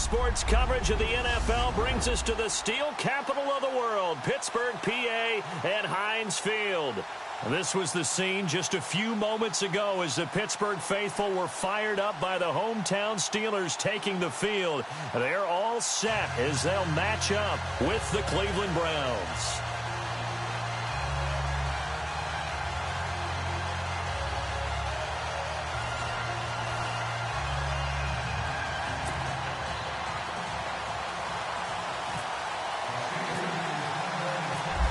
sports coverage of the NFL brings us to the steel capital of the world, Pittsburgh, PA, at Heinz Field. This was the scene just a few moments ago as the Pittsburgh faithful were fired up by the hometown Steelers taking the field. They're all set as they'll match up with the Cleveland Browns.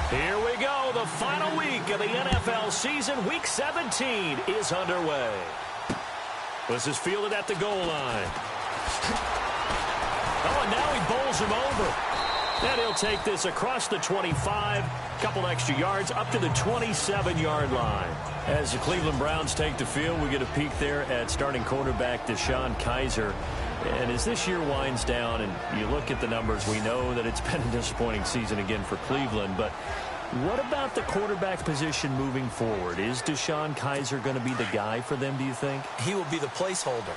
Here we go. The final week of the NFL season. Week 17 is underway. This is fielded at the goal line. Oh, and now he bowls him over. And he'll take this across the 25, couple extra yards, up to the 27-yard line. As the Cleveland Browns take the field, we get a peek there at starting quarterback DeShone Kizer. And as this year winds down and you look at the numbers, we know that it's been a disappointing season again for Cleveland. But what about the quarterback position moving forward? Is DeShone Kizer going to be the guy for them, do you think? He will be the placeholder.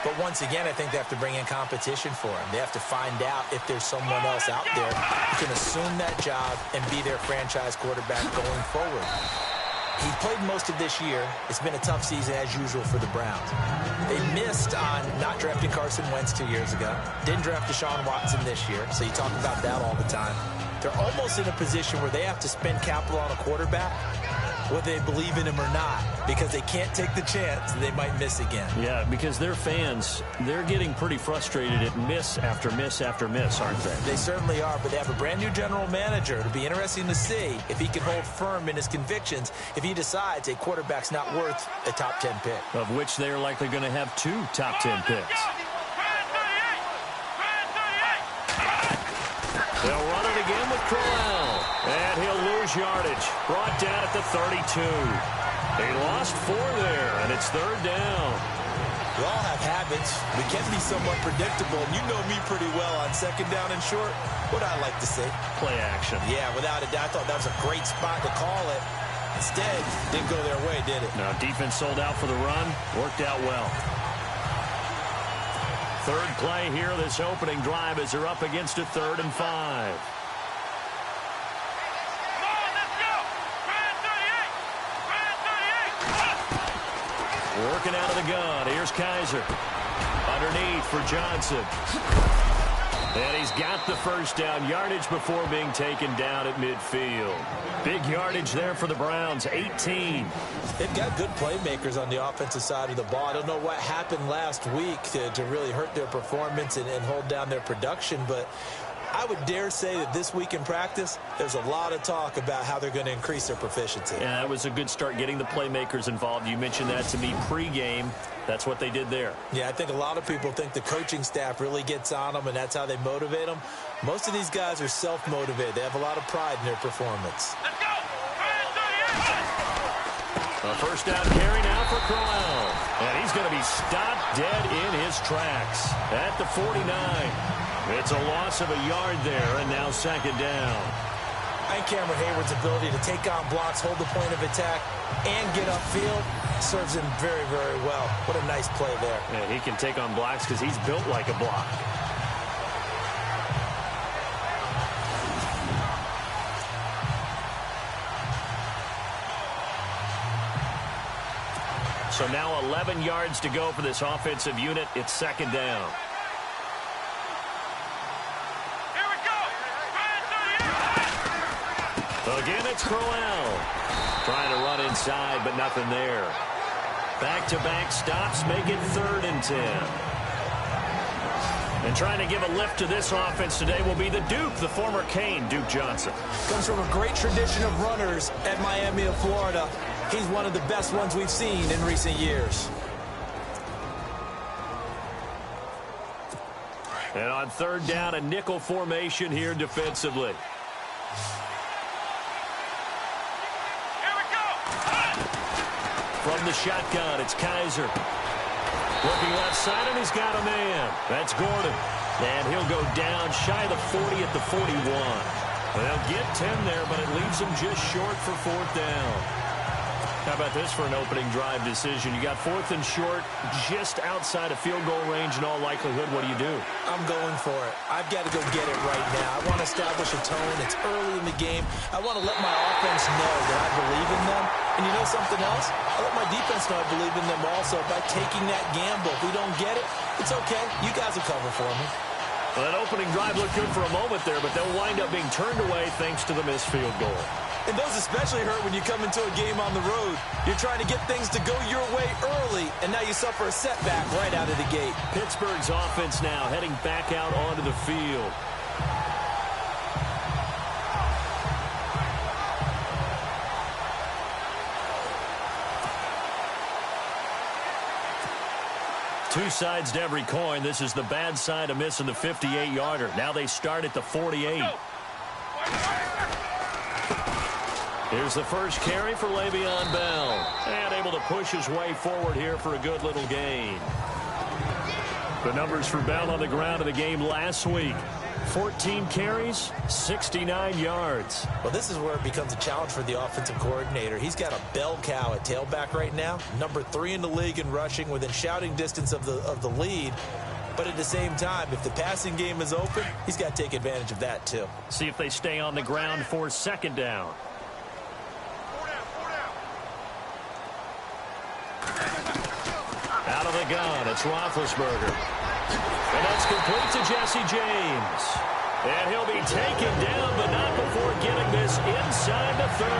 But once again, I think they have to bring in competition for him. They have to find out if there's someone else out there who can assume that job and be their franchise quarterback going forward. He played most of this year. It's been a tough season, as usual, for the Browns. They missed on not drafting Carson Wentz 2 years ago. Didn't draft Deshaun Watson this year, so you talk about that all the time. They're almost in a position where they have to spend capital on a quarterback, whether they believe in him or not, because they can't take the chance that they might miss again. Yeah, because their fans, they're getting pretty frustrated at miss after miss after miss, aren't they? They certainly are, but they have a brand-new general manager. It'll be interesting to see if he can hold firm in his convictions if he decides a quarterback's not worth a top 10 pick. Of which they are likely going to have 2 top 10 picks. They'll run it again with Crowell. And he'll lose yardage. Brought down at the 32. They lost 4 there, and it's 3rd down. We all have habits. We can be somewhat predictable, and you know me pretty well on 2nd down and short. What I like to say? Play action. Yeah, without a doubt. I thought that was a great spot to call it. Instead, didn't go their way, did it? No, defense sold out for the run. Worked out well. 3rd play here, this opening drive, as they're up against a 3rd and 5. Working out of the gun. Here's Kizer. Underneath for Johnson. And he's got the 1st down yardage before being taken down at midfield. Big yardage there for the Browns, 18. They've got good playmakers on the offensive side of the ball. I don't know what happened last week to really hurt their performance and hold down their production, but I would dare say that this week in practice, there's a lot of talk about how they're going to increase their proficiency. Yeah, that was a good start getting the playmakers involved. You mentioned that to me pregame. That's what they did there. Yeah, I think a lot of people think the coaching staff really gets on them, and that's how they motivate them. Most of these guys are self-motivated. They have a lot of pride in their performance. Let's go! A 1st down carry now for Crowell. And he's going to be stopped dead in his tracks at the 49. It's a loss of a yard there, and now 2nd down. I think Cameron Hayward's ability to take on blocks, hold the point of attack, and get upfield serves him very, very well. What a nice play there. Yeah, he can take on blocks because he's built like a block. So now 11 yards to go for this offensive unit. It's 2nd down. Again, it's Crowell. Trying to run inside, but nothing there. Back-to-back stops make it 3rd and 10. And trying to give a lift to this offense today will be the Duke, the former Cane, Duke Johnson. Comes from a great tradition of runners at Miami of Florida. He's one of the best ones we've seen in recent years. And on 3rd down, a nickel formation here defensively. From the shotgun, it's Kizer. Looking left side, and he's got a man. That's Gordon. And he'll go down shy of the 40 at the 41. They'll get 10 there, but it leaves him just short for 4th down. How about this for an opening drive decision? You got 4th and short, just outside of field goal range in all likelihood. What do? I'm going for it. I've got to go get it right now. I want to establish a tone. It's early in the game. I want to let my offense know that I believe in them. And you know something else? I let my defense know I believe in them also by taking that gamble. If we don't get it, it's okay. You guys will cover for me. Well, that opening drive looked good for a moment there, but they'll wind up being turned away thanks to the missed field goal. And those especially hurt when you come into a game on the road. You're trying to get things to go your way early, and now you suffer a setback right out of the gate. Pittsburgh's offense now heading back out onto the field. Two sides to every coin. This is the bad side of missing the 58-yarder. Now they start at the 48. Here's the first carry for Le'Veon Bell. And able to push his way forward here for a good little gain. The numbers for Bell on the ground in the game last week. 14 carries, 69 yards. Well, this is where it becomes a challenge for the offensive coordinator. He's got a bell cow at tailback right now. Number 3 in the league in rushing, within shouting distance of the lead. But at the same time, if the passing game is open, he's got to take advantage of that too. See if they stay on the ground for 2nd down. Out of the gun, it's Roethlisberger. And that's complete to Jesse James. And he'll be taken down, but not before getting this inside the 30.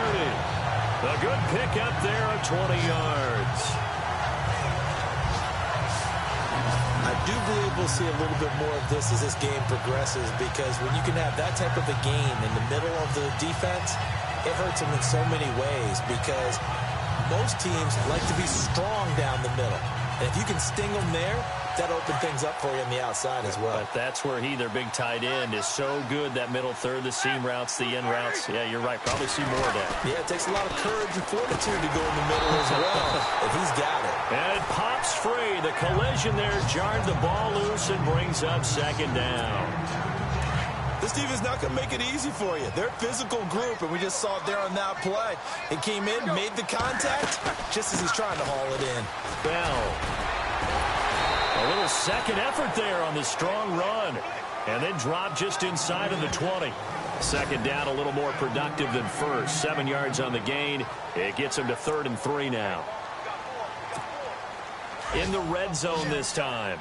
A good pickup there of 20 yards. I do believe we'll see a little bit more of this as this game progresses, because when you can have that type of a game in the middle of the defense, it hurts them in so many ways, because most teams like to be strong down the middle. And if you can sting them there, that'll open things up for you on the outside as well. But that's where their big tight end, is so good, that middle third, the seam routes, the in routes. Yeah, you're right. Probably see more of that. Yeah, it takes a lot of courage and fortitude to go in the middle as well. And he's got it. And it pops free. The collision there jarred the ball loose and brings up 2nd down. This team is not going to make it easy for you. They're a physical group, and we just saw it there on that play. It came in, made the contact, just as he's trying to haul it in. Bell. A little second effort there on the strong run. And then dropped just inside of the 20. 2nd down, a little more productive than first. 7 yards on the gain. It gets him to 3rd and 3 now. In the red zone this time.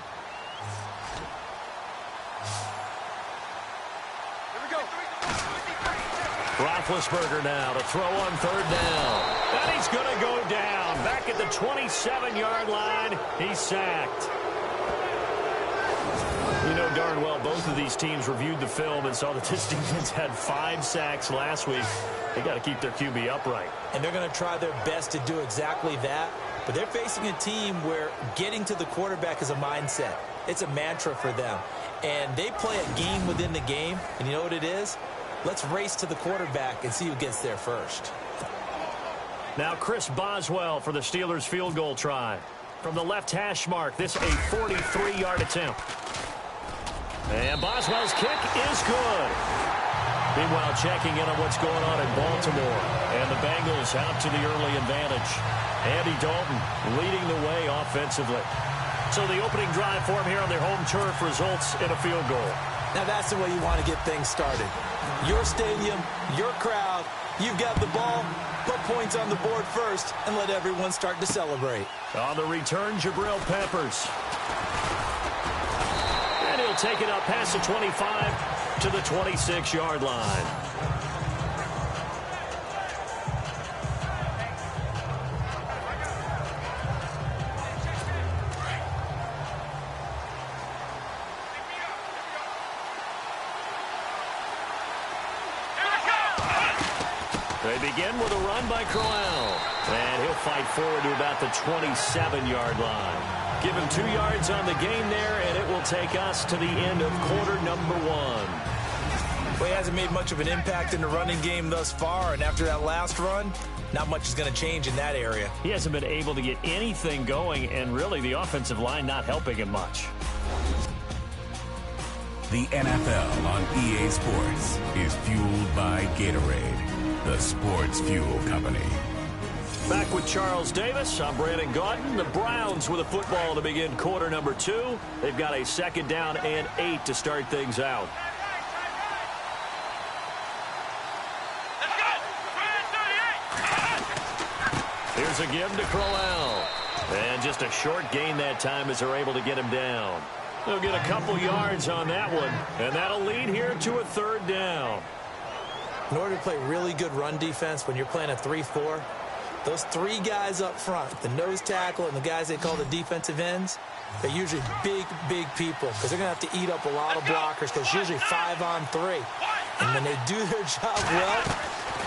Roethlisberger now to throw on 3rd down. And he's going to go down. Back at the 27-yard line. He's sacked. You know darn well both of these teams reviewed the film and saw that this defense had 5 sacks last week. They got to keep their QB upright. And they're going to try their best to do exactly that. But they're facing a team where getting to the quarterback is a mindset. It's a mantra for them. And they play a game within the game. And you know what it is? Let's race to the quarterback and see who gets there first. Now Chris Boswell for the Steelers field goal try. From the left hash mark, this a 43-yard attempt. And Boswell's kick is good. Meanwhile, checking in on what's going on in Baltimore. And the Bengals out to the early advantage. Andy Dalton leading the way offensively. So the opening drive for him here on their home turf results in a field goal. Now that's the way you want to get things started. Your stadium, your crowd, you've got the ball, put points on the board first, and let everyone start to celebrate. On the return, Jabril Peppers. And he'll take it up past the 25 to the 26-yard line. They begin with a run by Crowell. And he'll fight forward to about the 27-yard line. Give him 2 yards on the gain there, and it will take us to the end of quarter number 1. Well, he hasn't made much of an impact in the running game thus far, and after that last run, not much is going to change in that area. He hasn't been able to get anything going, and really the offensive line not helping him much. The NFL on EA Sports is fueled by Gatorade, the sports fuel company. Back with Charles Davis. I'm Brandon Gaudin. The Browns with a football to begin quarter number 2. They've got a 2nd down and 8 to start things out. Here's a give to Crowell. And just a short gain that time as they're able to get him down. They'll get a couple yards on that one, and that'll lead here to a 3rd down. In order to play really good run defense when you're playing a 3-4, those 3 guys up front, the nose tackle and the guys they call the defensive ends, they're usually big, big people because they're going to have to eat up a lot of blockers because usually 5 on 3. And when they do their job well,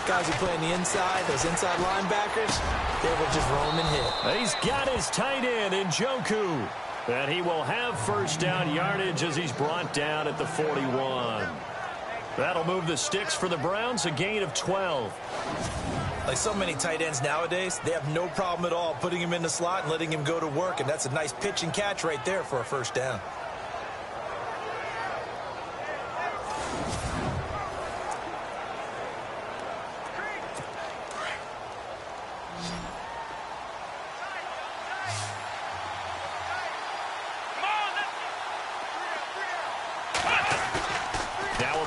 guys who play on the inside, those inside linebackers, they will just roam and hit. He's got his tight end in Njoku. And he will have 1st down yardage as he's brought down at the 41. That'll move the sticks for the Browns, a gain of 12. Like so many tight ends nowadays, they have no problem at all putting him in the slot and letting him go to work. And that's a nice pitch and catch right there for a 1st down.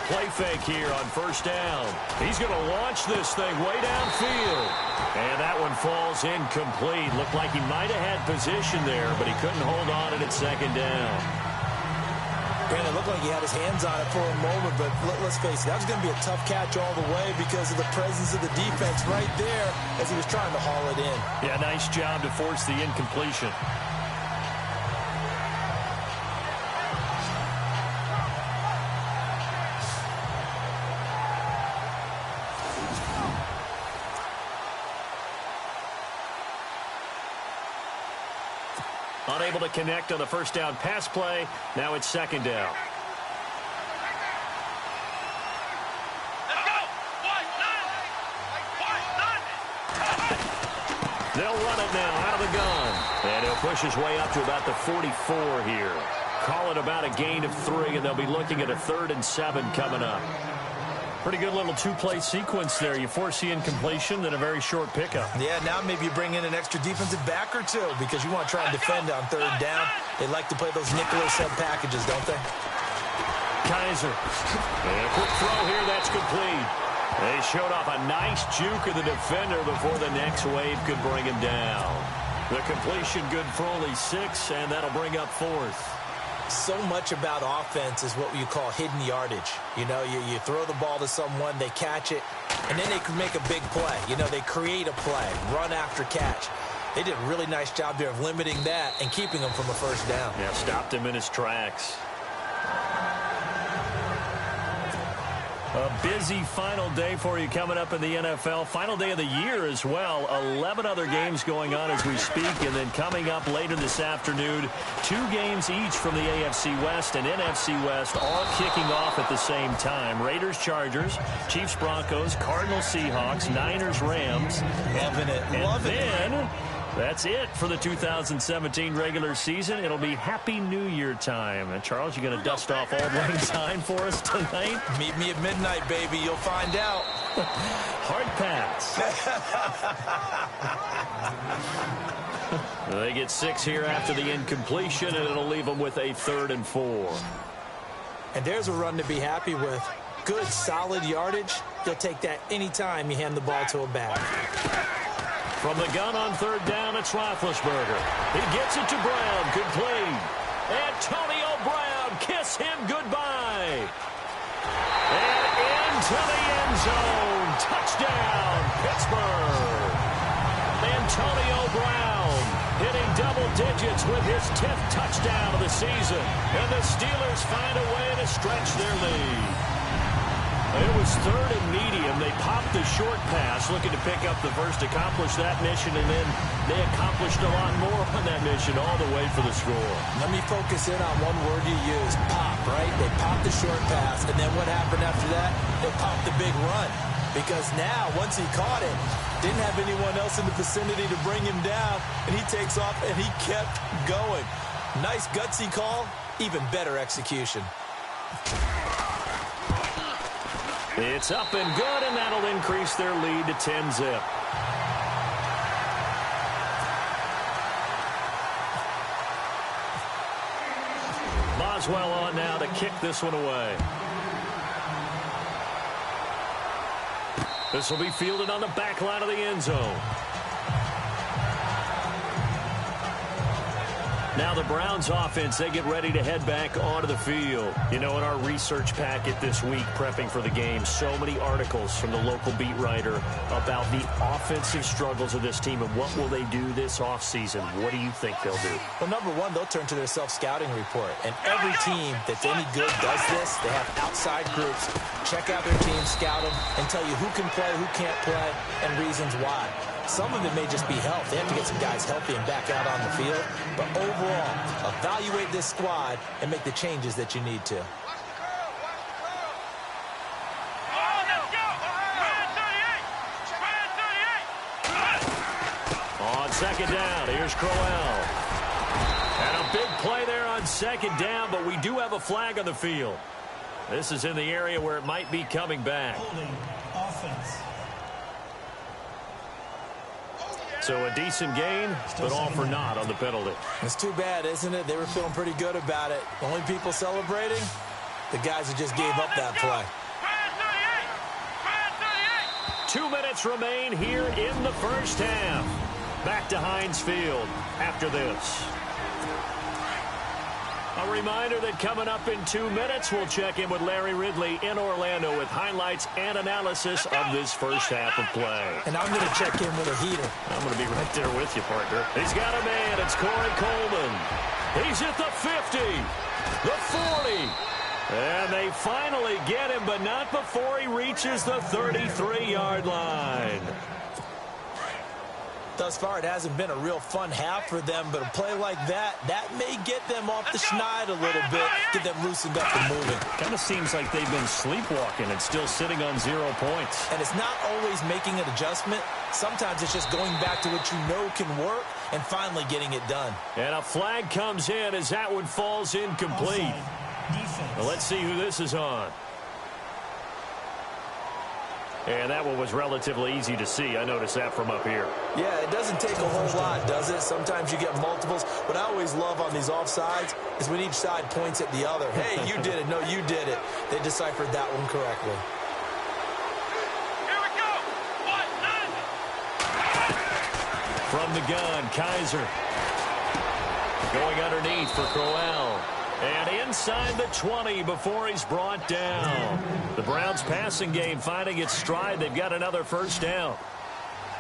Play fake here on 1st down. He's going to launch this thing way downfield. And that one falls incomplete. Looked like he might have had position there, but he couldn't hold on at 2nd down. Brandon, it looked like he had his hands on it for a moment, but let's face it, that was going to be a tough catch all the way because of the presence of the defense right there as he was trying to haul it in. Yeah, nice job to force the incompletion. Unable to connect on the 1st down pass play. Now it's 2nd down. They'll run it now out of the gun. And he'll push his way up to about the 44 here. Call it about a gain of 3, and they'll be looking at a 3rd and 7 coming up. Pretty good little 2-play sequence there. You force the incompletion, then a very short pickup. Yeah, now maybe you bring in an extra defensive back or 2 because you want to try and defend on 3rd down. They like to play those nickel or sub packages, don't they? Kaiser. And a quick throw here, that's complete. They showed off a nice juke of the defender before the next wave could bring him down. The completion good for only 6, and that'll bring up 4th. So much about offense is what you call hidden yardage. You know, you throw the ball to someone, they catch it, and then they can make a big play. You know, they create a play, run after catch. They did a really nice job there of limiting that and keeping him from a 1st down. Yeah, stopped him in his tracks. A busy final day for you coming up in the NFL. Final day of the year as well. 11 other games going on as we speak. And then coming up later this afternoon, 2 games each from the AFC West and NFC West, all kicking off at the same time. Raiders, Chargers, Chiefs, Broncos, Cardinals, Seahawks, Niners, Rams. Loving it. Loving it. That's it for the 2017 regular season. It'll be Happy New Year time. And Charles, you going to dust off Auld Lang Syne for us tonight? Meet me at midnight, baby. You'll find out. Hard pass. They get 6 here after the incompletion, and it'll leave them with a 3rd and 4. And there's a run to be happy with. Good, solid yardage. You'll take that anytime you hand the ball to a back. From the gun on 3rd down, it's Roethlisberger. He gets it to Brown. Complete. Antonio Brown, kiss him goodbye. And into the end zone. Touchdown, Pittsburgh. Antonio Brown hitting double digits with his 10th touchdown of the season. And the Steelers find a way to stretch their lead. It was 3rd and medium. They popped the short pass, looking to pick up the first, accomplish that mission, and then they accomplished a lot more on that mission all the way for the score. Let me focus in on one word you used, pop, right? They popped the short pass, and then what happened after that? They popped the big run. Because now, once he caught it, didn't have anyone else in the vicinity to bring him down, and he takes off, and he kept going. Nice gutsy call, even better execution. It's up and good, and that'll increase their lead to 10-zip. well on now to kick this one away. This will be fielded on the back line of the end zone. Now the Browns offense, they get ready to head back onto the field. You know, in our research packet this week, prepping for the game, so many articles from the local beat writer about the offensive struggles of this team and what will they do this offseason. What do you think they'll do? Well, number one, they'll turn to their self-scouting report. And every team that's any good does this. They have outside groups. Check out their team, scout them, and tell you who can play, who can't play, and reasons why. Some of it may just be health. They have to get some guys healthy and back out on the field. But overall, evaluate this squad and make the changes that you need to. On second down, here's Crowell. And a big play there on second down, but we do have a flag on the field. This is in the area where it might be coming back. Holding offense. So a decent gain, but all for naught on the penalty. It's too bad, isn't it? They were feeling pretty good about it. The only people celebrating, the guys who just gave up that play. 2 minutes remain here in the first half. Back to Heinz Field after this. A reminder that coming up in 2 minutes, we'll check in with Larry Ridley in Orlando with highlights and analysis of this first half of play. And I'm going to check in with a heater. I'm going to be right there with you, partner. He's got a man. It's Corey Coleman. He's at the 50, the 40. And they finally get him, but not before he reaches the 33-yard line. Thus far, it hasn't been a real fun half for them, but a play like that may get them off the schneid a little bit, get them loosened up and moving. Kind of seems like they've been sleepwalking and still sitting on 0 points. And it's not always making an adjustment. Sometimes it's just going back to what you know can work and finally getting it done. And a flag comes in as that one falls incomplete. Well, let's see who this is on. And that one was relatively easy to see. I noticed that from up here. Yeah, it doesn't take a whole lot, does it? Sometimes you get multiples. What I always love on these offsides is when each side points at the other. Hey, you did it. No, you did it. They deciphered that one correctly. Here we go. From the gun, Kaiser. Going underneath for Crowell. And inside the 20 before he's brought down. The Browns passing game finding its stride. They've got another first down.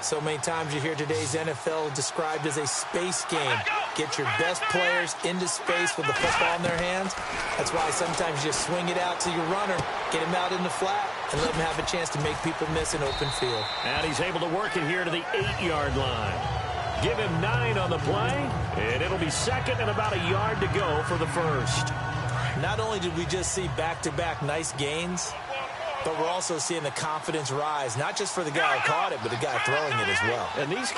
So many times you hear today's NFL described as a space game. Get your best players into space with the football in their hands. That's why sometimes you just swing it out to your runner, get him out in the flat, and let him have a chance to make people miss an open field. And he's able to work it here to the 8-yard line. Give him 9 on the play, and it'll be second and about a yard to go for the first. Not only did we just see back-to-back nice gains, but we're also seeing the confidence rise, not just for the guy who caught it, but the guy throwing it as well. And these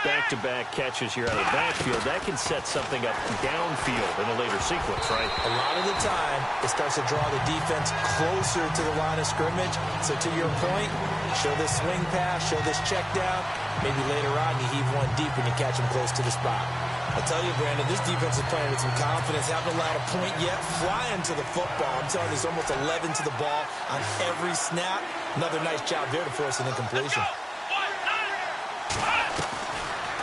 back-to-back catches here out of the backfield, that can set something up downfield in a later sequence, right? A lot of the time, it starts to draw the defense closer to the line of scrimmage. So to your point, show this swing pass, show this check down. Maybe later on, you heave one deep when you catch him close to the spot. I tell you, Brandon, this defense is playing with some confidence. Haven't allowed a point yet. Flying to the football. I'm telling you, there's almost 11 to the ball on every snap. Another nice job there to force an incompletion.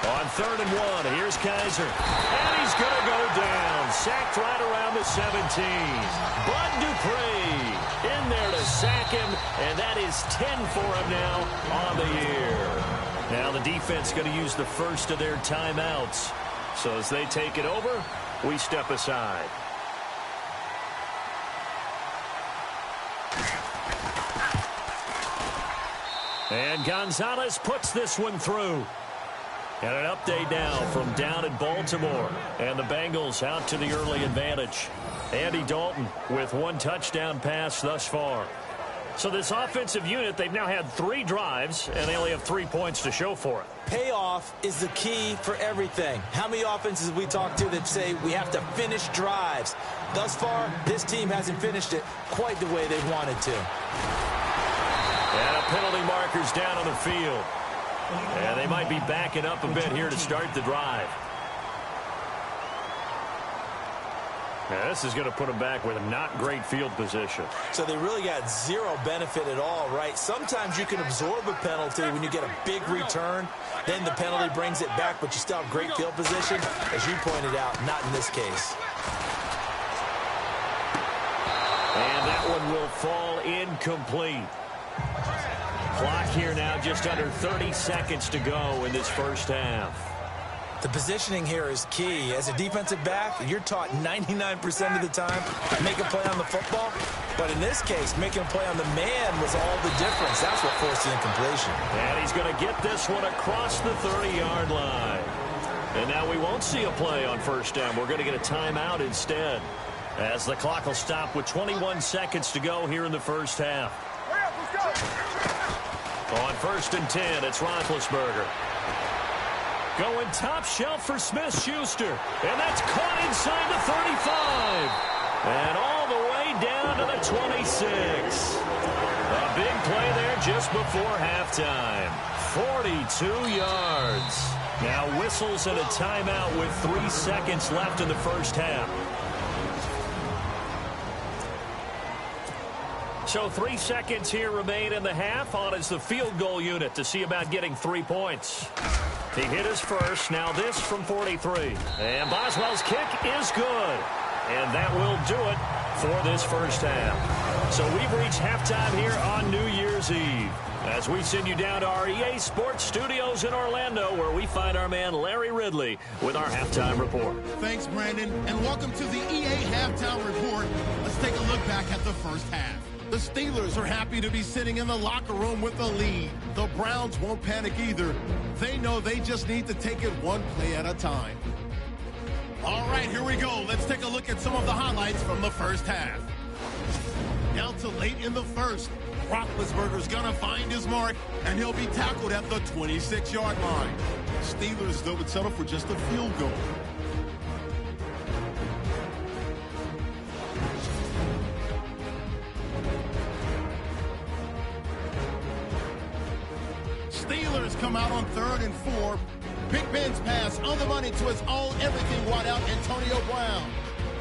On 3rd and 1, here's Kaiser. And he's going to go down. Sacked right around the 17. Bud Dupree in there to sack him. And that is 10 for him now on the year. Now the defense going to use the first of their timeouts. So as they take it over, we step aside. And Gonzalez puts this one through. And an update now from down in Baltimore. And the Bengals out to the early advantage. Andy Dalton with 1 touchdown pass thus far. So this offensive unit, they've now had 3 drives, and they only have 3 points to show for it. Payoff is the key for everything. How many offenses have we talked to that say we have to finish drives? Thus far, this team hasn't finished it quite the way they wanted to. And a penalty marker's down on the field. And they might be backing up a bit here to start the drive. Yeah, this is going to put them back with a not great field position. So they really got zero benefit at all, right? Sometimes you can absorb a penalty when you get a big return. Then the penalty brings it back, but you still have great field position. As you pointed out, not in this case. And that one will fall incomplete. Clock here now, just under 30 seconds to go in this first half. The positioning here is key. As a defensive back, you're taught 99% of the time make a play on the football. But in this case, making a play on the man was all the difference. That's what forced the incompletion. And he's going to get this one across the 30-yard line. And now we won't see a play on first down. We're going to get a timeout instead, as the clock will stop with 21 seconds to go here in the first half. On 1st and 10, it's Roethlisberger. Going top shelf for Smith-Schuster. And that's caught inside the 35. And all the way down to the 26. A big play there just before halftime. 42 yards. Now whistles and a timeout with 3 seconds left in the first half. So 3 seconds here remain in the half. On is the field goal unit to see about getting 3 points. He hit his first. Now this from 43. And Boswell's kick is good. And that will do it for this first half. So we've reached halftime here on New Year's Eve, as we send you down to our EA Sports Studios in Orlando, where we find our man Larry Ridley with our halftime report. Thanks, Brandon, and welcome to the EA Halftime Report. Let's take a look back at the first half. The Steelers are happy to be sitting in the locker room with a lead. The Browns won't panic either. They know they just need to take it one play at a time. All right, here we go. Let's take a look at some of the highlights from the first half. Down to late in the first, Roethlisberger's gonna find his mark, and he'll be tackled at the 26-yard line. Steelers, though, would settle for just a field goal. Steelers come out on 3rd and 4. Big Ben's pass on the money to his all-everything wideout, Antonio Brown.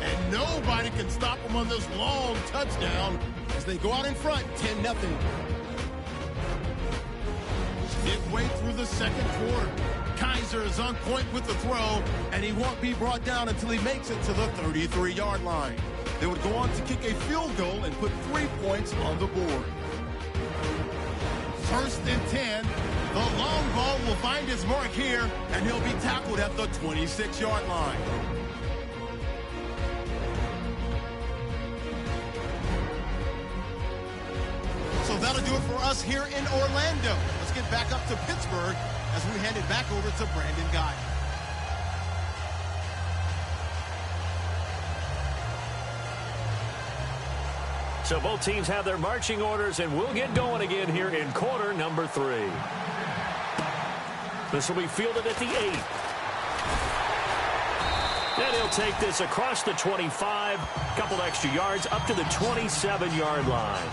And nobody can stop him on this long touchdown as they go out in front, 10-0. Midway through the second quarter, Kaiser is on point with the throw, and he won't be brought down until he makes it to the 33-yard line. They would go on to kick a field goal and put 3 points on the board. 1st and 10. The long ball will find his mark here, and he'll be tackled at the 26-yard line. So that'll do it for us here in Orlando. Let's get back up to Pittsburgh as we hand it back over to Brandon Guy. So both teams have their marching orders, and we'll get going again here in quarter number 3. This will be fielded at the 8. And he'll take this across the 25, couple extra yards, up to the 27-yard line.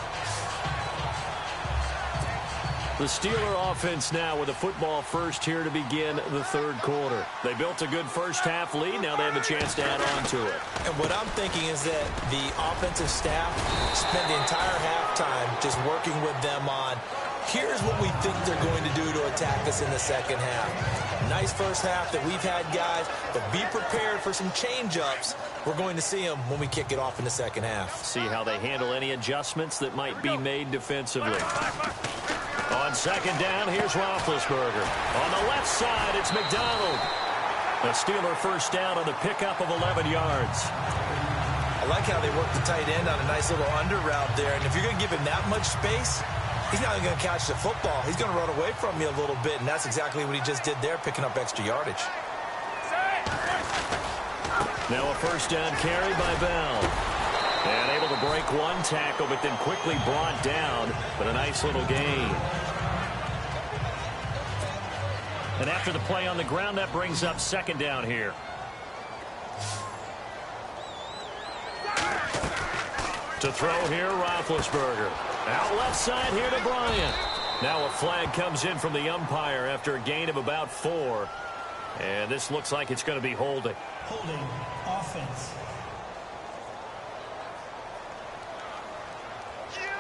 The Steeler offense now with a football first here to begin the third quarter. They built a good first half lead. Now they have a chance to add on to it. And what I'm thinking is that the offensive staff spent the entire halftime just working with them on, here's what we think they're going to do to attack us in the second half. Nice first half that we've had, guys, but be prepared for some change-ups. We're going to see them when we kick it off in the second half. See how they handle any adjustments that might be made defensively. On second down, here's Roethlisberger. On the left side, it's McDonald. The Steeler first down on the pickup of 11 yards. I like how they work the tight end on a nice little under route there. And if you're going to give him that much space, he's not going to catch the football. He's going to run away from you a little bit, and that's exactly what he just did there, picking up extra yardage. Now a first down carry by Bell. And able to break one tackle, but then quickly brought down with a nice little gain. And after the play on the ground, that brings up second down here. To throw here, Roethlisberger. Out left side here to Bryant. Now a flag comes in from the umpire after a gain of about 4. And this looks like it's going to be holding. Holding offense.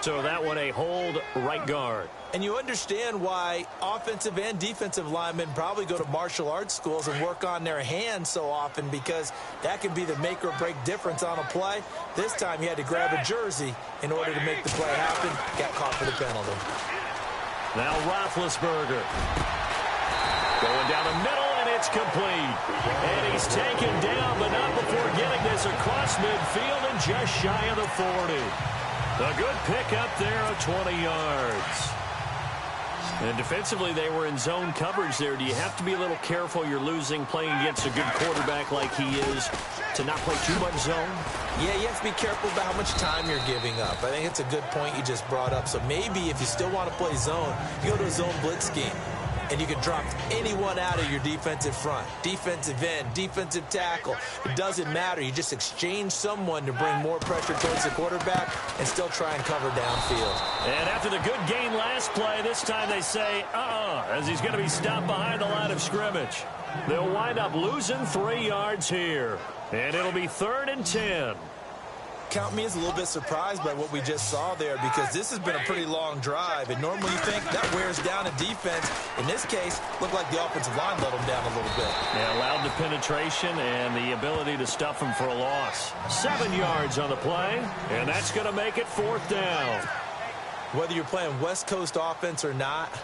So that one a hold right guard. And you understand why offensive and defensive linemen probably go to martial arts schools and work on their hands so often, because that can be the make or break difference on a play. This time he had to grab a jersey in order to make the play happen. Got caught for the penalty. Now Roethlisberger going down the middle, and it's complete. And he's taken down, but not before getting this across midfield and just shy of the 40. A good pickup there of 20 yards. And defensively, they were in zone coverage there. Do you have to be a little careful? You're losing playing against a good quarterback like he is to not play too much zone? Yeah, you have to be careful about how much time you're giving up. I think it's a good point you just brought up. So maybe if you still want to play zone, you go to a zone blitz scheme. And you can drop anyone out of your defensive front, defensive end, defensive tackle. It doesn't matter. You just exchange someone to bring more pressure towards the quarterback and still try and cover downfield. And after the good gain last play, this time they say, as he's going to be stopped behind the line of scrimmage. They'll wind up losing 3 yards here. And it'll be 3rd and 10. Count me as a little bit surprised by what we just saw there, because this has been a pretty long drive, and normally you think that wears down a defense. In this case, looked like the offensive line let them down a little bit. Yeah, allowed the penetration and the ability to stuff them for a loss. 7 yards on the play, and that's going to make it 4th down. Whether you're playing West Coast offense or not,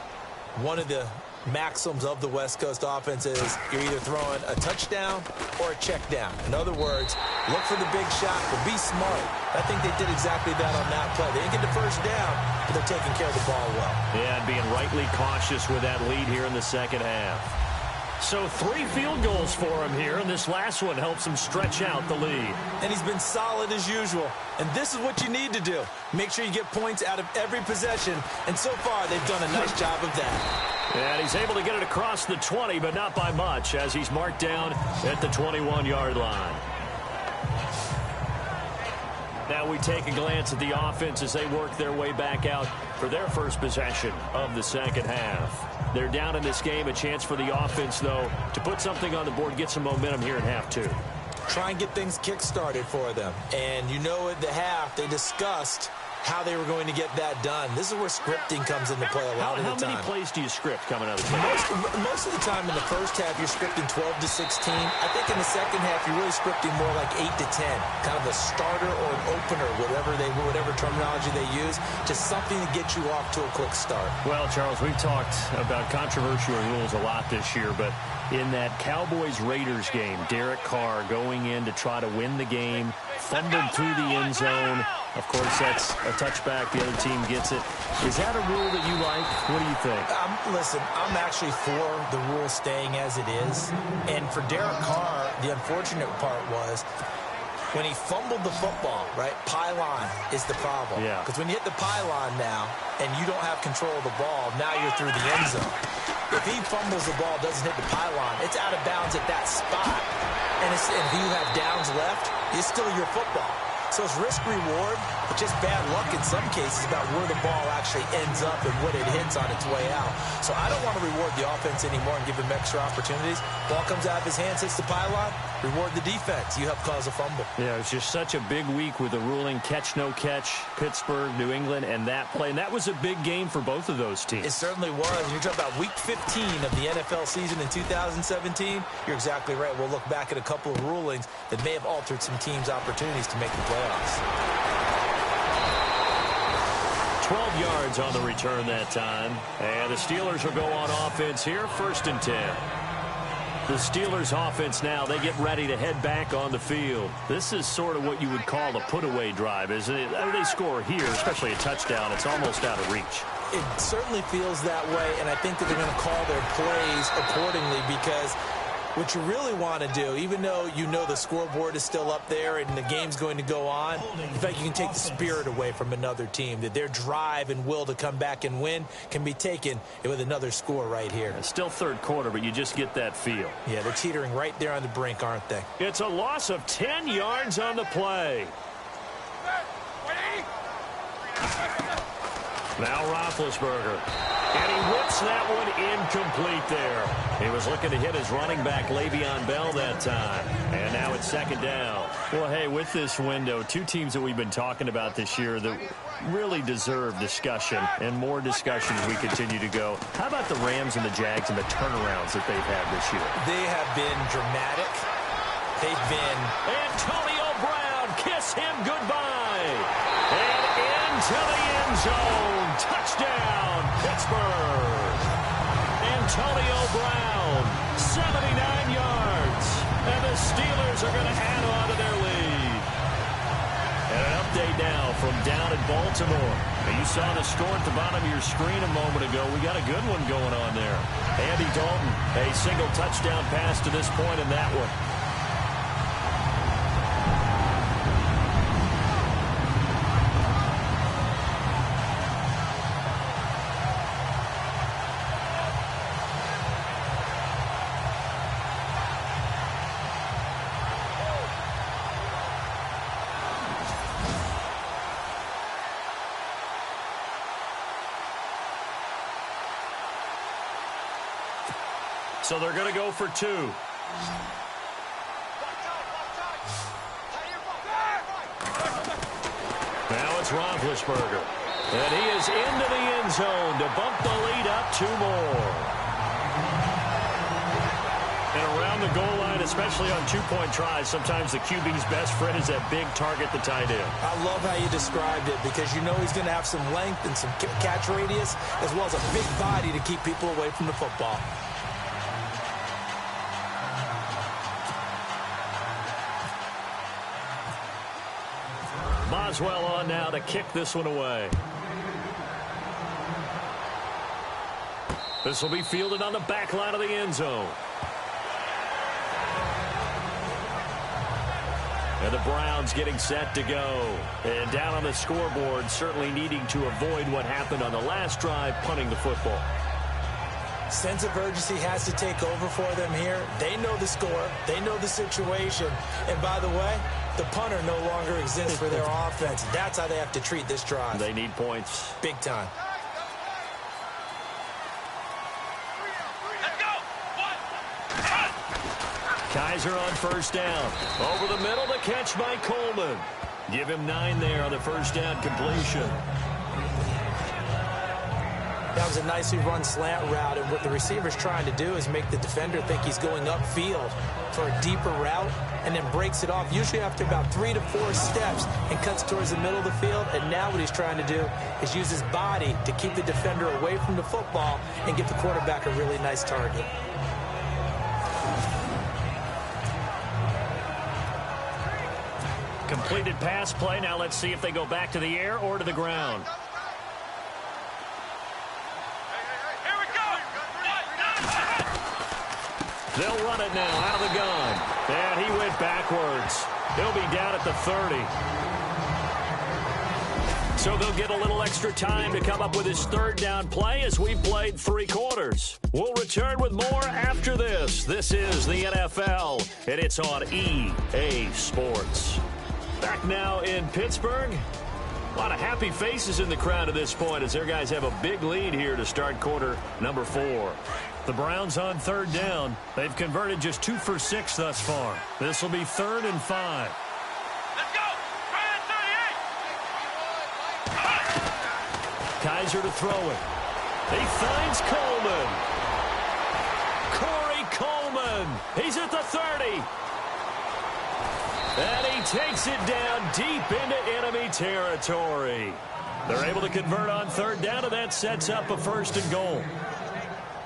one of the maxims of the West Coast offense is you're either throwing a touchdown or a check down. In other words, look for the big shot, but be smart. I think they did exactly that on that play. They didn't get the first down, but they're taking care of the ball well. Yeah, and being rightly cautious with that lead here in the second half. So 3 field goals for him here, and this last one helps him stretch out the lead. And he's been solid as usual. And this is what you need to do. Make sure you get points out of every possession. And so far, they've done a nice job of that. And he's able to get it across the 20, but not by much, as he's marked down at the 21-yard line. Now we take a glance at the offense as they work their way back out for their first possession of the second half. They're down in this game. A chance for the offense, though, to put something on the board, get some momentum here in half 2. Try and get things kick-started for them. And you know at the half, they discussed how they were going to get that done. This is where scripting comes into play a lot of the time. How many plays do you script coming out of the game? Most of the time in the first half, you're scripting 12 to 16. I think in the second half, you're really scripting more like 8 to 10. Kind of a starter or an opener, whatever terminology they use, just something to get you off to a quick start. Well, Charles, we've talked about controversial rules a lot this year, but in that Cowboys-Raiders game, Derek Carr going in to try to win the game, fumbled through the end zone. Of course, that's a touchback. The other team gets it. Is that a rule that you like? What do you think? Listen, I'm actually for the rule staying as it is. And for Derek Carr, the unfortunate part was when he fumbled the football, right? Pylon is the problem. Yeah. Because when you hit the pylon now and you don't have control of the ball, now you're through the end zone. If he fumbles the ball, doesn't hit the pylon, it's out of bounds at that spot. And if you have downs left, it's still your football. So it's risk-reward, but just bad luck in some cases about where the ball actually ends up and what it hits on its way out. So I don't want to reward the offense anymore and give them extra opportunities. Ball comes out of his hands, hits the pylon, reward the defense. You help cause a fumble. Yeah, it's just such a big week with the ruling catch, no catch, Pittsburgh, New England, and that play. And that was a big game for both of those teams. It certainly was. You're talking about week 15 of the NFL season in 2017. You're exactly right. We'll look back at a couple of rulings that may have altered some teams' opportunities to make the playoffs. 12 yards on the return that time. And the Steelers will go on offense here, 1st and 10. The Steelers offense now, they get ready to head back on the field. This is sort of what you would call a put-away drive, isn't it? They score here, especially a touchdown. It's almost out of reach. It certainly feels that way, and I think that they're going to call their plays accordingly, because what you really want to do, even though you know the scoreboard is still up there and the game's going to go on, in fact, you can take the spirit away from another team, that their drive and will to come back and win can be taken with another score right here. It's still 3rd quarter, but you just get that feel. Yeah, they're teetering right there on the brink, aren't they? It's a loss of 10 yards on the play. Now Roethlisberger. And he whips that one incomplete there. He was looking to hit his running back, Le'Veon Bell, that time. And now it's second down. Well, hey, with this window, two teams that we've been talking about this year that really deserve discussion, and more discussion as we continue to go. How about the Rams and the Jags and the turnarounds that they've had this year? They have been dramatic. They've been... Antonio Brown, kiss him goodbye. And into the end zone. Touchdown, Pittsburgh. Antonio Brown, 79 yards. And the Steelers are going to add on to their lead. And an update now from down in Baltimore. And you saw the score at the bottom of your screen a moment ago. We got a good one going on there. Andy Dalton, a single touchdown pass to this point in that one. So they're going to go for two. Now it's Roethlisberger. And he is into the end zone to bump the lead up two more. And around the goal line, especially on two-point tries, sometimes the QB's best friend is that big target, the tight end. I love how you described it, because you know he's going to have some length and some catch radius, as well as a big body to keep people away from the football. Boswell on now to kick this one away. This will be fielded on the back line of the end zone. And the Browns getting set to go. And down on the scoreboard, certainly needing to avoid what happened on the last drive, punting the football. Sense of urgency has to take over for them here. They know the score. They know the situation. And by the way, the punter no longer exists for their offense. That's how they have to treat this drive. They need points. Big time. Kaiser on first down. Over the middle, the catch by Coleman. Give him 9 there on the first down completion. That was a nicely run slant route, and what the receiver's trying to do is make the defender think he's going upfield for a deeper route, and then breaks it off, usually after about 3 to 4 steps, and cuts towards the middle of the field. And now what he's trying to do is use his body to keep the defender away from the football and get the quarterback a really nice target. Completed pass play. Now let's see if they go back to the air or to the ground. They'll run it now out of the gun. And he went backwards. He'll be down at the 30. So they'll get a little extra time to come up with his third down play as we've played 3 quarters. We'll return with more after this. This is the NFL, and it's on EA Sports. Back now in Pittsburgh. A lot of happy faces in the crowd at this point as their guys have a big lead here to start quarter number 4. The Browns on third down. They've converted just 2 for 6 thus far. This will be 3rd and 5. Let's go! Kaiser to throw it. He finds Coleman. Corey Coleman. He's at the 30. And he takes it down deep into enemy territory. They're able to convert on third down, and that sets up a 1st and goal.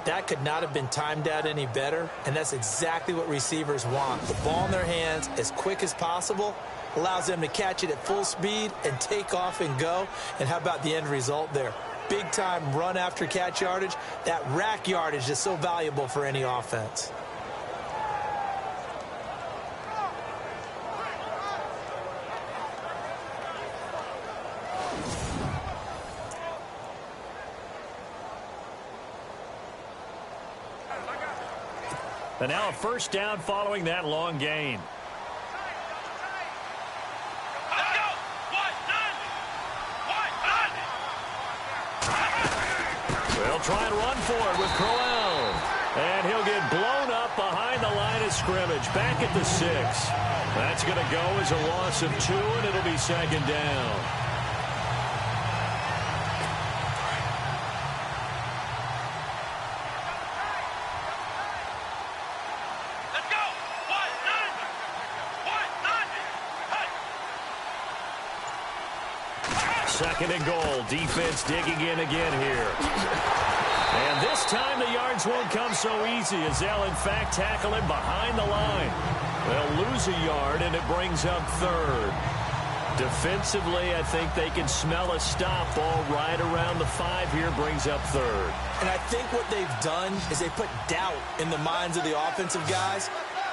That could not have been timed out any better, and that's exactly what receivers want. The ball in their hands as quick as possible allows them to catch it at full speed and take off and go. And how about the end result there? Big-time run after catch yardage. That rack yardage is so valuable for any offense. And now a 1st down following that long gain. They'll try and run for it with Crowell. And he'll get blown up behind the line of scrimmage. Back at the 6. That's going to go as a loss of 2, and it'll be second down. Second and goal. Defense digging in again here. And this time the yards won't come so easy as they'll, in fact, tackle him behind the line. They'll lose a yard, and it brings up third. Defensively, I think they can smell a stop. Ball right around the 5 here brings up third. And I think what they've done is they put doubt in the minds of the offensive guys.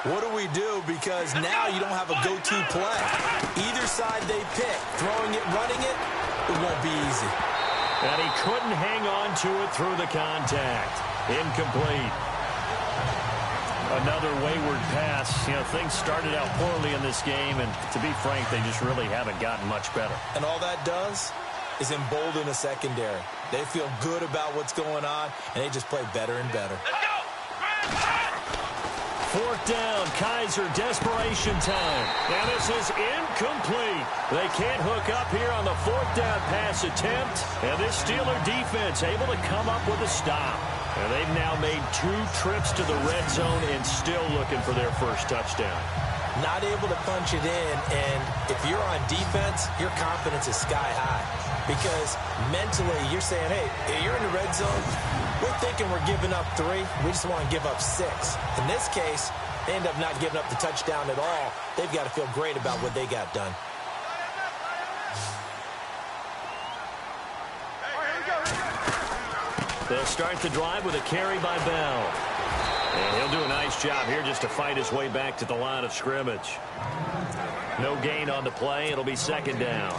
What do we do? Because now you don't have a go-to play. Either side they pick, throwing it, running it, it won't be easy. And he couldn't hang on to it through the contact. Incomplete. Another wayward pass. You know, things started out poorly in this game, and to be frank, they just really haven't gotten much better. And all that does is embolden a secondary. They feel good about what's going on, and they just play better and better. Let's go! 4th down, Kaiser, desperation time. Now this is incomplete. They can't hook up here on the 4th down pass attempt. And this Steeler defense able to come up with a stop. And they've now made 2 trips to the red zone and still looking for their first touchdown. Not able to punch it in, and if you're on defense, your confidence is sky high. Because mentally, you're saying, hey, you're in the red zone. We're thinking we're giving up 3. We just want to give up 6. In this case, they end up not giving up the touchdown at all. They've got to feel great about what they got done. They'll start the drive with a carry by Bell. And he'll do a nice job here just to fight his way back to the line of scrimmage. No gain on the play. It'll be second down.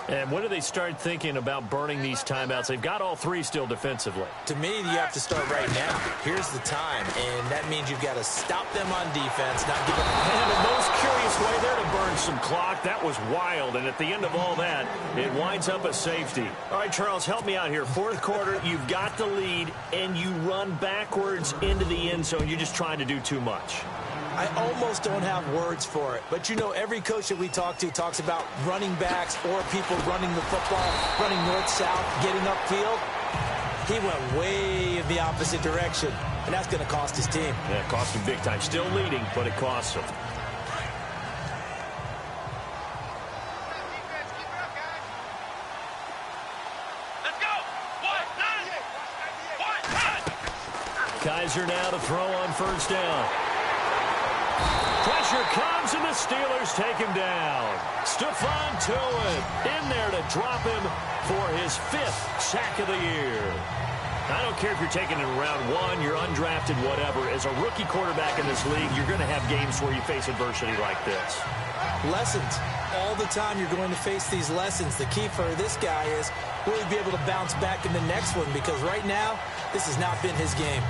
And when do they start thinking about burning these timeouts? They've got all 3 still defensively. To me, you have to start right now. Here's the time, and that means you've got to stop them on defense, not give up. And the most curious way there to burn some clock. That was wild, and at the end of all that, it winds up a safety. All right, Charles, help me out here. 4th quarter, you've got the lead, and you run backwards into the end zone. You're just trying to do too much. I almost don't have words for it. But, you know, every coach that we talk to talks about running backs or people running the football, running north-south, getting upfield. He went way in the opposite direction, and that's going to cost his team. Yeah, it cost him big time. Still leading, but it costs him. Let's go! Kaiser now to throw on 1st down. Pressure comes, and the Steelers take him down. Stephon Tuitt in there to drop him for his 5th sack of the year. I don't care if you're taking it in round 1, you're undrafted, whatever. As a rookie quarterback in this league, you're going to have games where you face adversity like this. Lessons. All the time you're going to face these lessons. The key for this guy is will he be able to bounce back in the next one? Because right now, this has not been his game.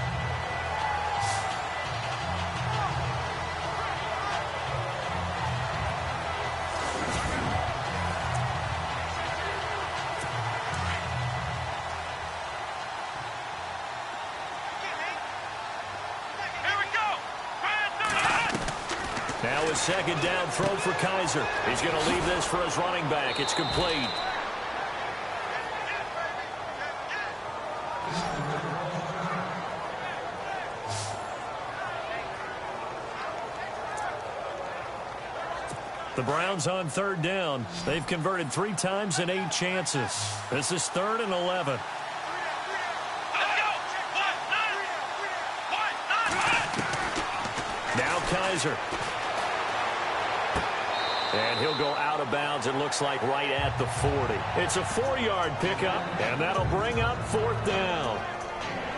Now a 2nd down throw for Kaiser. He's going to leave this for his running back. It's complete. The Browns on 3rd down. They've converted 3 times in 8 chances. This is 3rd and 11. Now Kaiser. And he'll go out of bounds, it looks like right at the 40. It's a 4-yard pickup, and that'll bring up 4th down.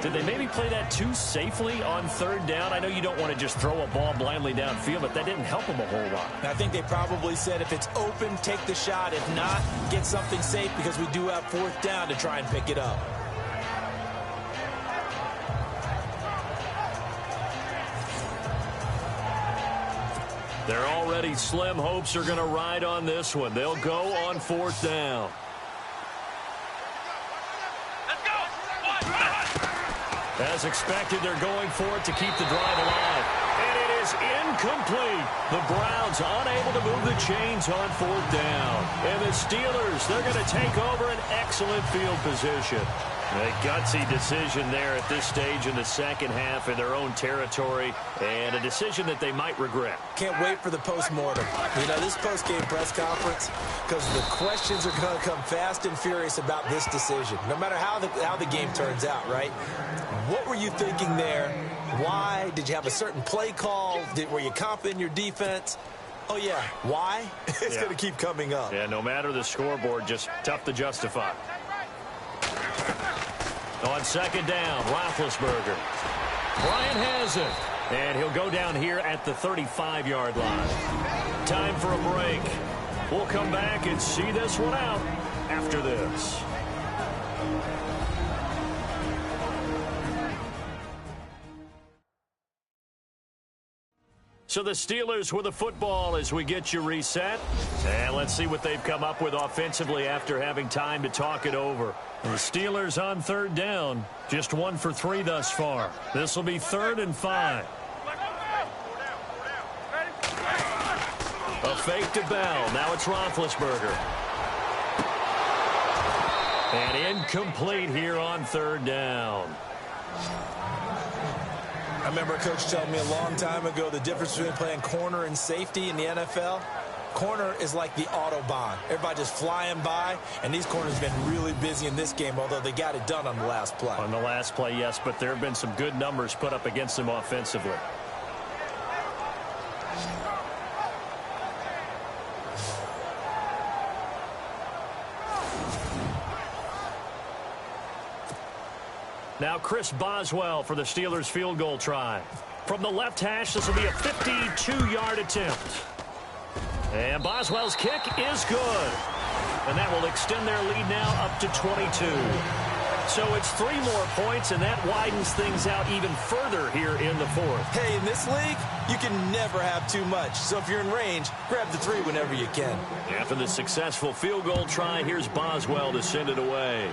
Did they maybe play that too safely on 3rd down? I know you don't want to just throw a ball blindly downfield, but that didn't help them a whole lot. I think they probably said if it's open, take the shot. If not, get something safe because we do have 4th down to try and pick it up. Their already slim hopes are going to ride on this one. They'll go on 4th down. Let's go! As expected, they're going for it to keep the drive alive. And it is incomplete. The Browns unable to move the chains on 4th down. And the Steelers, they're going to take over an excellent field position. A gutsy decision there at this stage in the second half in their own territory, and a decision that they might regret. Can't wait for the post-mortem. You know, this post-game press conference, because the questions are going to come fast and furious about this decision, no matter how the game turns out, right? What were you thinking there? Why? Did you have a certain play call? Were you confident in your defense? Oh, yeah. Why? It's going to keep coming up. Yeah, no matter the scoreboard, just tough to justify. On 2nd down, Roethlisberger. Bryant has it. And he'll go down here at the 35-yard line. Time for a break. We'll come back and see this one out after this. So the Steelers with the football as we get you reset. And let's see what they've come up with offensively after having time to talk it over. The Steelers on 3rd down. Just 1 for 3 thus far. This will be 3rd and 5. A fake to Bell. Now it's Roethlisberger. And incomplete here on 3rd down. I remember a coach telling me a long time ago the difference between playing corner and safety in the NFL. Corner is like the Autobahn. Everybody just flying by, and these corners have been really busy in this game, although they got it done on the last play. On the last play, yes, but there have been some good numbers put up against them offensively. Now Chris Boswell for the Steelers field goal try. From the left hash, this will be a 52-yard attempt. And Boswell's kick is good. And that will extend their lead now up to 22. So it's 3 more points, and that widens things out even further here in the 4th. Hey, in this league, you can never have too much. So if you're in range, grab the 3 whenever you can. After the successful field goal try, here's Boswell to send it away.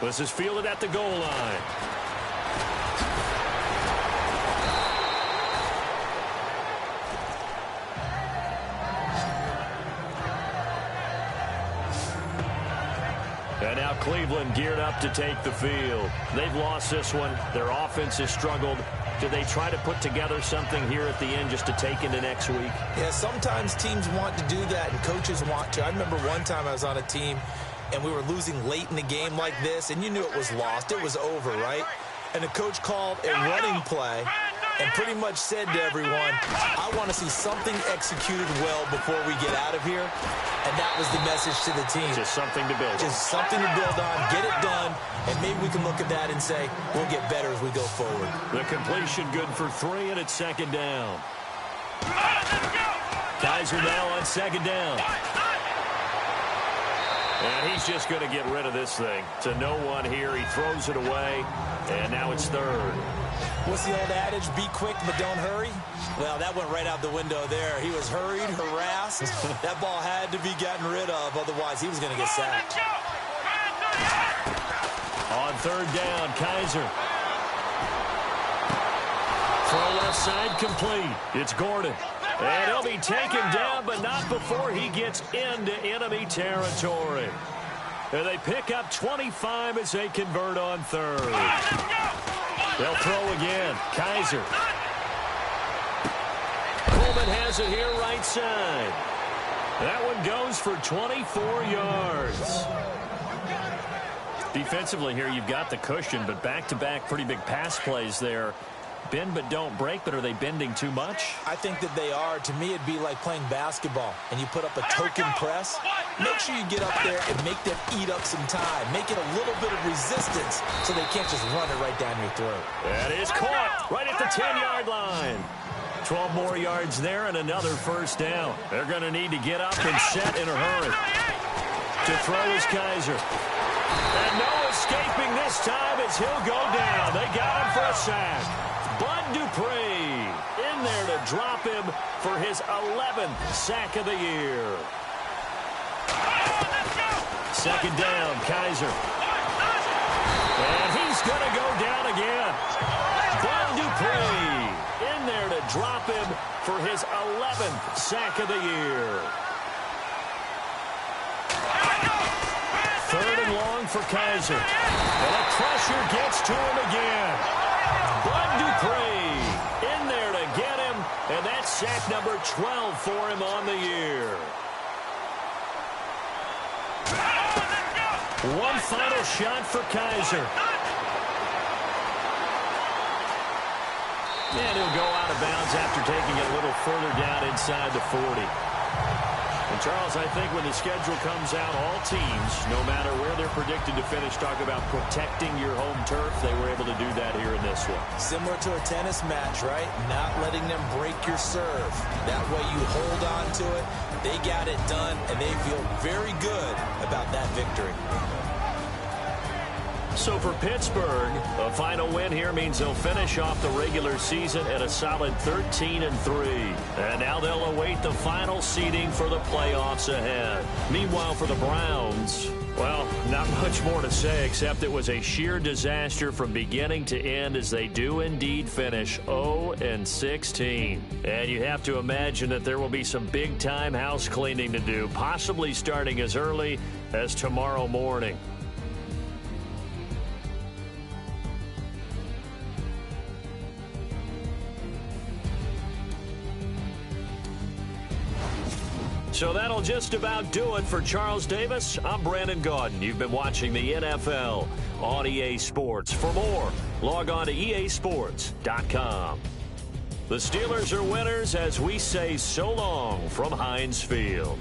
This is fielded at the goal line. And now Cleveland geared up to take the field. They've lost this one. Their offense has struggled. Do they try to put together something here at the end just to take into next week? Yeah, sometimes teams want to do that and coaches want to. I remember one time I was on a team and we were losing late in the game like this, and you knew it was lost. It was over, right? And the coach called a running play and pretty much said to everyone, I want to see something executed well before we get out of here. And that was the message to the team. Just something to build on. Just something to build on, get it done, and maybe we can look at that and say, we'll get better as we go forward. The completion good for 3, and it's 2nd down. Kaiser now on 2nd down. And he's just going to get rid of this thing. To no one here. He throws it away, and now it's 3rd. What's the old adage? Be quick, but don't hurry? Well, that went right out the window there. He was hurried, harassed. That ball had to be gotten rid of, otherwise he was going to get sacked. On 3rd down, Kaiser. Throw left side complete. It's Gordon. And he'll be taken down, but not before he gets into enemy territory. And they pick up 25 as they convert on 3rd. They'll throw again. Kaiser. Coleman has it here right side. That one goes for 24 yards. Defensively here, you've got the cushion, but back-to-back pretty big pass plays there. Bend but don't break, but are they bending too much? I think that they are. To me, it'd be like playing basketball, and you put up a token press. Make sure you get up there and make them eat up some time. Make it a little bit of resistance so they can't just run it right down your throat. That is caught right at the 10-yard line. 12 more yards there and another 1st down. They're going to need to get up and set in a hurry. To throw is Kaiser. And no escaping this time as he'll go down. They got him for a sack. Bud Dupree in there to drop him for his 11th sack of the year. 2nd down, Kaiser. And he's going drop him for his 11th sack of the year. 3rd and long for Kaiser. And a pressure gets to him again. Bud Dupree in there to get him, and that's sack number 12 for him on the year. One final shot for Kaiser. And he'll go out of bounds after taking it a little further down inside the 40. And, Charles, I think when the schedule comes out, all teams, no matter where they're predicted to finish, talk about protecting your home turf. They were able to do that here in this one. Similar to a tennis match, right? Not letting them break your serve. That way you hold on to it. They got it done, and they feel very good about that victory. So for Pittsburgh, a final win here means they'll finish off the regular season at a solid 13-3. And now they'll await the final seeding for the playoffs ahead. Meanwhile, for the Browns, well, not much more to say except it was a sheer disaster from beginning to end as they do indeed finish 0-16. And you have to imagine that there will be some big-time house cleaning to do, possibly starting as early as tomorrow morning. So that'll just about do it for Charles Davis. I'm Brandon Gaudin. You've been watching the NFL on EA Sports. For more, log on to easports.com. The Steelers are winners as we say so long from Heinz Field.